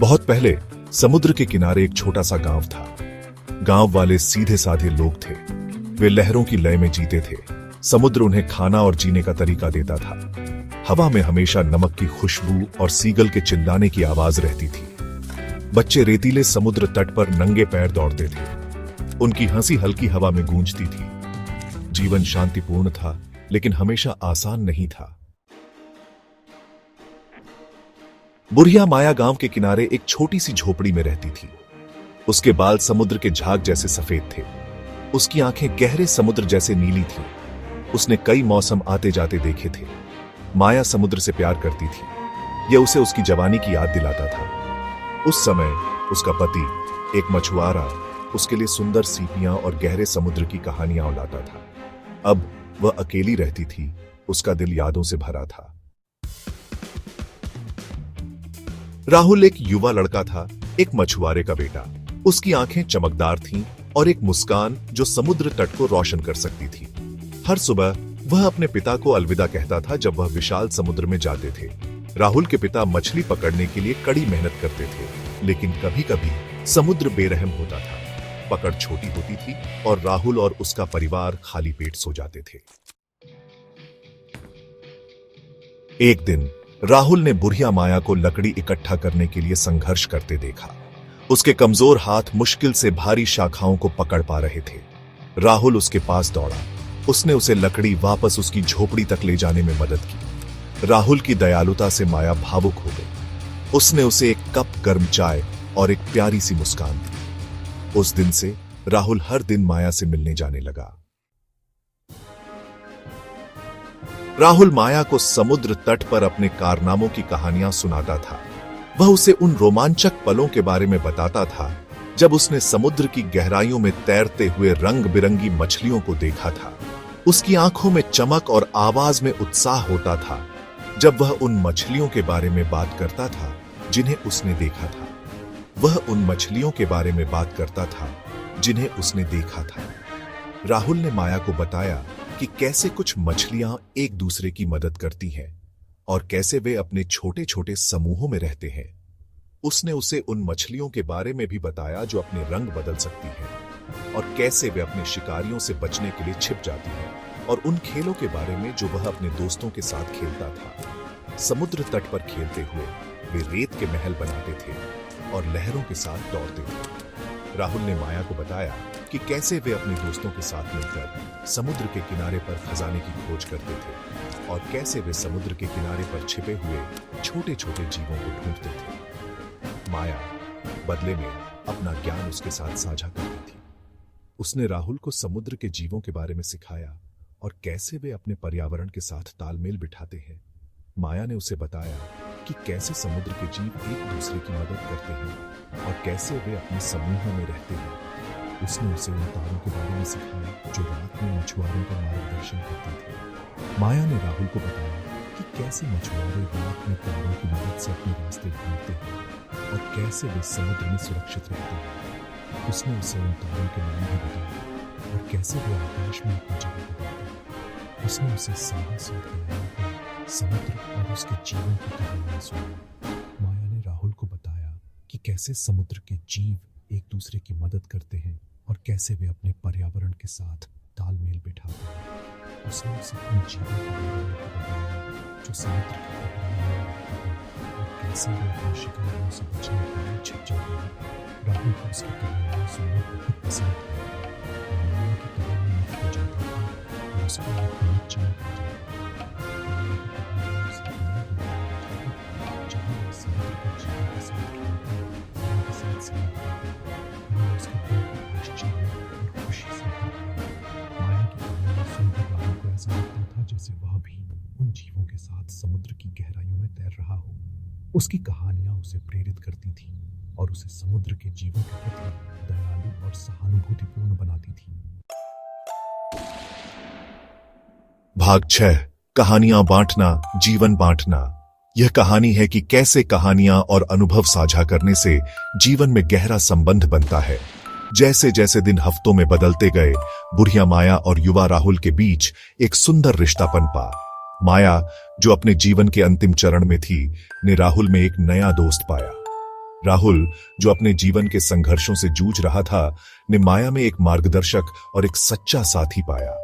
बहुत पहले समुद्र के किनारे एक छोटा सा गांव था। गांव वाले सीधे साधे लोग थे। वे लहरों की लय में जीते थे। समुद्र उन्हें खाना और जीने का तरीका देता था। हवा में हमेशा नमक की खुशबू और सीगल के चिल्लाने की आवाज रहती थी। बच्चे रेतीले समुद्र तट पर नंगे पैर दौड़ते थे। उनकी हंसी हल्की हवा में गूंजती थी। जीवन शांतिपूर्ण था, लेकिन हमेशा आसान नहीं था। बुढ़िया माया गांव के किनारे एक छोटी सी झोपड़ी में रहती थी। उसके बाल समुद्र के झाग जैसे सफेद थे। उसकी आंखें गहरे समुद्र जैसे नीली थीं। उसने कई मौसम आते जाते देखे थे। माया समुद्र से प्यार करती थी। यह उसे उसकी जवानी की याद दिलाता था। उस समय उसका पति, एक मछुआरा, उसके लिए सुंदर सीपियां और गहरे समुद्र की कहानियां उड़ाता था। अब वह अकेली रहती थी। उसका दिल यादों से भरा था। राहुल एक युवा लड़का था, एक मछुआरे का बेटा। उसकी आंखें चमकदार थीं और एक मुस्कान जो समुद्र तट को रोशन कर सकती थी। हर सुबह वह अपने पिता को अलविदा कहता था जब वह विशाल समुद्र में जाते थे। राहुल के पिता मछली पकड़ने के लिए कड़ी मेहनत करते थे, लेकिन कभी-कभी समुद्र बेरहम होता था। पकड़ छोटी होती थी और राहुल और उसका परिवार खाली पेट सो जाते थे। एक दिन राहुल ने बुढ़िया माया को लकड़ी इकट्ठा करने के लिए संघर्ष करते देखा। उसके कमजोर हाथ मुश्किल से भारी शाखाओं को पकड़ पा रहे थे। राहुल उसके पास दौड़ा। उसने उसे लकड़ी वापस उसकी झोपड़ी तक ले जाने में मदद की। राहुल की दयालुता से माया भावुक हो गई। उसने उसे एक कप गर्म चाय और एक प्यारी सी मुस्कान दी। उस दिन से राहुल हर दिन माया से मिलने जाने लगा। राहुल माया को समुद्र तट पर अपने कारनामों की कहानियां सुनाता था। वह उसे उन रोमांचक पलों के बारे में बताता था जब उसने समुद्र की गहराइयों में तैरते हुए रंग बिरंगी मछलियों को देखा था। उसकी आंखों में चमक और आवाज में उत्साह होता था जब वह उन मछलियों के बारे में बात करता था जिन्हें उसने देखा था। वह उन मछलियों के बारे में बात करता था जिन्हें उसने देखा था। राहुल ने माया को बताया कि कैसे कुछ मछलियां एक दूसरे की मदद करती हैं और कैसे वे अपने छोटे छोटे समूहों में रहते हैं। उसने उसे उन मछलियों के बारे में भी बताया जो अपने रंग बदल सकती हैं और कैसे वे अपने शिकारियों से बचने के लिए छिप जाती हैं, और उन खेलों के बारे में जो वह अपने दोस्तों के साथ खेलता था। समुद्र तट पर खेलते हुए वे रेत के महल बनाते थे और लहरों के साथ दौड़ते थे। राहुल ने माया को बताया कि कैसे वे अपने दोस्तों के साथ मिलकर समुद्र के किनारे पर खजाने की खोज करते थे और कैसे वे समुद्र के किनारे पर छिपे हुए छोटे छोटे जीवों को ढूंढते थे। माया बदले में अपना ज्ञान उसके साथ साझा करती थी। उसने राहुल को समुद्र के जीवों के बारे में सिखाया और कैसे वे अपने पर्यावरण के साथ तालमेल बिठाते हैं। माया ने उसे बताया कि कैसे समुद्र के जीव एक दूसरे की मदद करते हैं और कैसे वे अपने समूहों में रहते हैं। उसने उसे उन तारों के बारे में सिखाया जो रात में मछुआरों का मार्गदर्शन करते थे। माया ने राहुल को बताया कि कैसे मछुआरे रात में तारों की मदद से अपने रास्ते ढूंढते हैं और कैसे वे समुद्र में सुरक्षित रहते हैं। उसने उसे उन तारों के नाम भी बताया और कैसे वे आकाश में अपनी जगह बताते हैं। उसने उसे साहस और दयालुता, समुद्र और उसके जीवन की कहानियां सुनाई। माया ने राहुल को बताया कि कैसे समुद्र के जीव एक दूसरे की मदद करते हैं और कैसे वे अपने पर्यावरण के साथ तालमेल बिठाते हैं। उसने उसे उन जीवों के बारे में बताया जो समुद्र की गहराइयों में रहते हैं और कैसे वे अपने शिकारियों से बचने के लिए छिप जाते हैं। राहुल को उसकी कहानियां सुनना बहुत पसंद था। माया की कहानी में खो जाता था और उसको अपनी चमक आ जाती थी। माया की कहानियां उसे दुनिया दुनिया ले जाती थी जहाँ वह समुद्र के जीवों के साथ खेलता और उनके साथ समय बिताता। उन्हें उसके दिल को आश्चर्य और खुशी से भर दिया। माया की कहानियां सुनकर राहुल को ऐसा लगता था जैसे वह भी उन जीवों के साथ समुद्र की गहराइयों में तैर रहा हो। उसकी कहानियां उसे प्रेरित करती थी और उसे समुद्र के जीवों के प्रति दयालु और सहानुभूतिपूर्ण बनाती थी। भाग 6, कहानियां बांटना, जीवन बांटना। यह कहानी है कि कैसे कहानियां और अनुभव साझा करने से जीवन में गहरा संबंध बनता है। जैसे जैसे दिन हफ्तों में बदलते गए, बुढ़िया माया और युवा राहुल के बीच एक सुंदर रिश्ता पनपा। माया, जो अपने जीवन के अंतिम चरण में थी, ने राहुल में एक नया दोस्त पाया। राहुल, जो अपने जीवन के संघर्षों से जूझ रहा था, ने माया में एक मार्गदर्शक और एक सच्चा साथी पाया।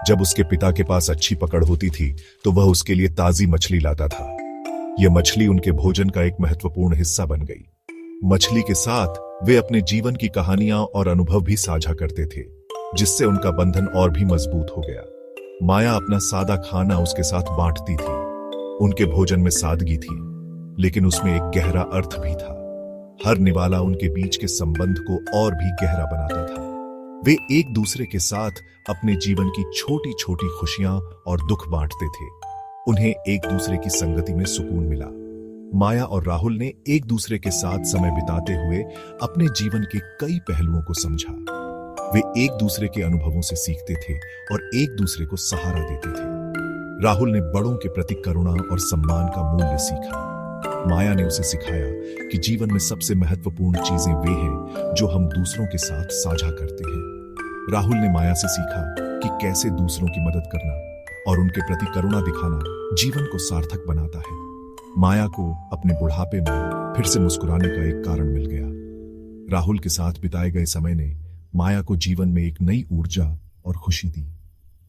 जब उसके पिता के पास अच्छी पकड़ होती थी तो वह उसके लिए ताजी मछली लाता था। यह मछली उनके भोजन का एक महत्वपूर्ण हिस्सा बन गई। मछली के साथ वे अपने जीवन की कहानियां और अनुभव भी साझा करते थे, जिससे उनका बंधन और भी मजबूत हो गया। माया अपना सादा खाना उसके साथ बांटती थी। उनके भोजन में सादगी थी, लेकिन उसमें एक गहरा अर्थ भी था। हर निवाला उनके बीच के संबंध को और भी गहरा बनाता था। वे एक दूसरे के साथ अपने जीवन की छोटी छोटी खुशियां और दुख बांटते थे। उन्हें एक दूसरे की संगति में सुकून मिला। माया और राहुल ने एक दूसरे के साथ समय बिताते हुए अपने जीवन के कई पहलुओं को समझा। वे एक दूसरे के अनुभवों से सीखते थे और एक दूसरे को सहारा देते थे। राहुल ने बड़ों के प्रति करुणा और सम्मान का मूल्य सीखा। माया ने उसे सिखाया कि जीवन में सबसे महत्वपूर्ण चीजें वे हैं जो हम दूसरों के साथ साझा करते हैं। राहुल ने माया से सीखा कि कैसे दूसरों की मदद करना और उनके प्रति करुणा दिखाना जीवन को सार्थक बनाता है। माया को अपने बुढ़ापे में फिर से मुस्कुराने का एक कारण मिल गया। राहुल के साथ बिताए गए समय ने माया को जीवन में एक नई ऊर्जा और खुशी दी।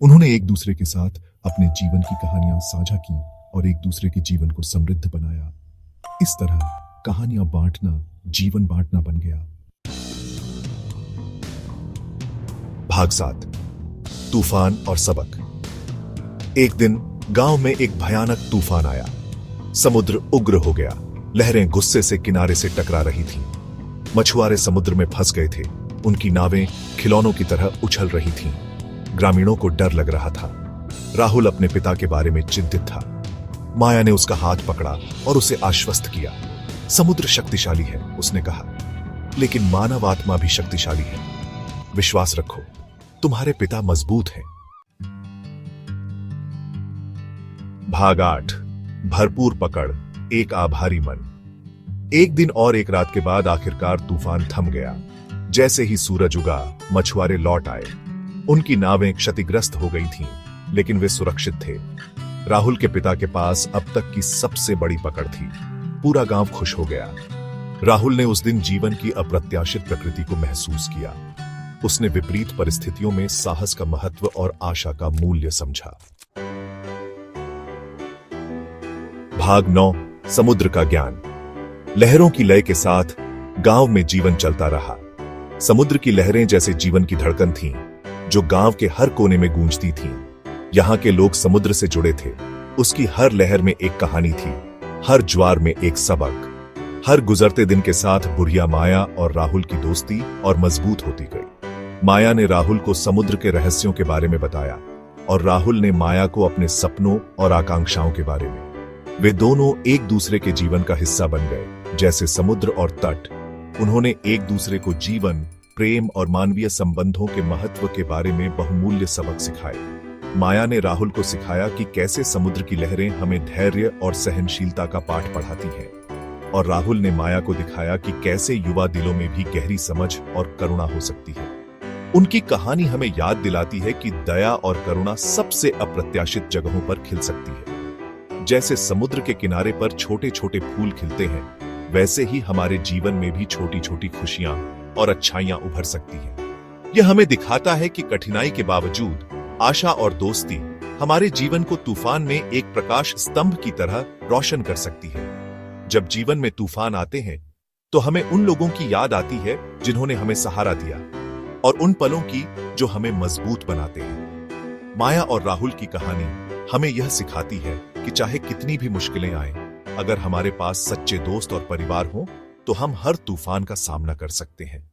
उन्होंने एक दूसरे के साथ अपने जीवन की कहानियां साझा की और एक दूसरे के जीवन को समृद्ध बनाया। इस तरह कहानियां बांटना जीवन बांटना बन गया। भाग 7, तूफान और सबक। एक दिन गांव में एक भयानक तूफान आया। समुद्र उग्र हो गया। लहरें गुस्से से किनारे से टकरा रही थीं। मछुआरे समुद्र में फंस गए थे। उनकी नावें खिलौनों की तरह उछल रही थीं। ग्रामीणों को डर लग रहा था। राहुल अपने पिता के बारे में चिंतित था। माया ने उसका हाथ पकड़ा और उसे आश्वस्त किया। समुद्र शक्तिशाली है, उसने कहा, लेकिन मानव आत्मा भी शक्तिशाली है। विश्वास रखो, तुम्हारे पिता मजबूत हैं। भाग 8, भरपूर पकड़, एक आभारी मन। एक दिन और एक रात के बाद आखिरकार तूफान थम गया। जैसे ही सूरज उगा, मछुआरे लौट आए। उनकी नावें क्षतिग्रस्त हो गई थीं, लेकिन वे सुरक्षित थे। राहुल के पिता के पास अब तक की सबसे बड़ी पकड़ थी। पूरा गांव खुश हो गया। राहुल ने उस दिन जीवन की अप्रत्याशित प्रकृति को महसूस किया। उसने विपरीत परिस्थितियों में साहस का महत्व और आशा का मूल्य समझा। भाग 9, समुद्र का ज्ञान। लहरों की लय के साथ गांव में जीवन चलता रहा। समुद्र की लहरें जैसे जीवन की धड़कन थीं, जो गांव के हर कोने में गूंजती थीं। यहाँ के लोग समुद्र से जुड़े थे। उसकी हर लहर में एक कहानी थी, हर ज्वार में एक सबक। हर गुजरते दिन के साथ बुढ़िया माया और राहुल की दोस्ती और मजबूत होती गई। माया ने राहुल को समुद्र के रहस्यों के बारे में बताया और राहुल ने माया को अपने सपनों और आकांक्षाओं के बारे में। वे दोनों एक दूसरे के जीवन का हिस्सा बन गए, जैसे समुद्र और तट। उन्होंने एक दूसरे को जीवन, प्रेम और मानवीय संबंधों के महत्व के बारे में बहुमूल्य सबक सिखाए। माया ने राहुल को सिखाया कि कैसे समुद्र की लहरें हमें धैर्य और सहनशीलता का पाठ पढ़ाती हैं, और राहुल ने माया को दिखाया कि कैसे युवा दिलों में भी गहरी समझ और करुणा हो सकती है। उनकी कहानी हमें याद दिलाती है कि दया और करुणा सबसे अप्रत्याशित जगहों पर खिल सकती है। जैसे समुद्र के किनारे पर छोटे छोटे फूल खिलते हैं, वैसे ही हमारे जीवन में भी छोटी छोटी खुशियां और अच्छाइयां उभर सकती हैं। यह हमें दिखाता है कि कठिनाई के बावजूद आशा और दोस्ती हमारे जीवन को तूफान में एक प्रकाश स्तंभ की तरह रोशन कर सकती है। जब जीवन में तूफान आते हैं, तो हमें उन लोगों की याद आती है जिन्होंने हमें सहारा दिया, और उन पलों की जो हमें मजबूत बनाते हैं। माया और राहुल की कहानी हमें यह सिखाती है कि चाहे कितनी भी मुश्किलें आएं, अगर हमारे पास सच्चे दोस्त और परिवार हो, तो हम हर तूफान का सामना कर सकते हैं।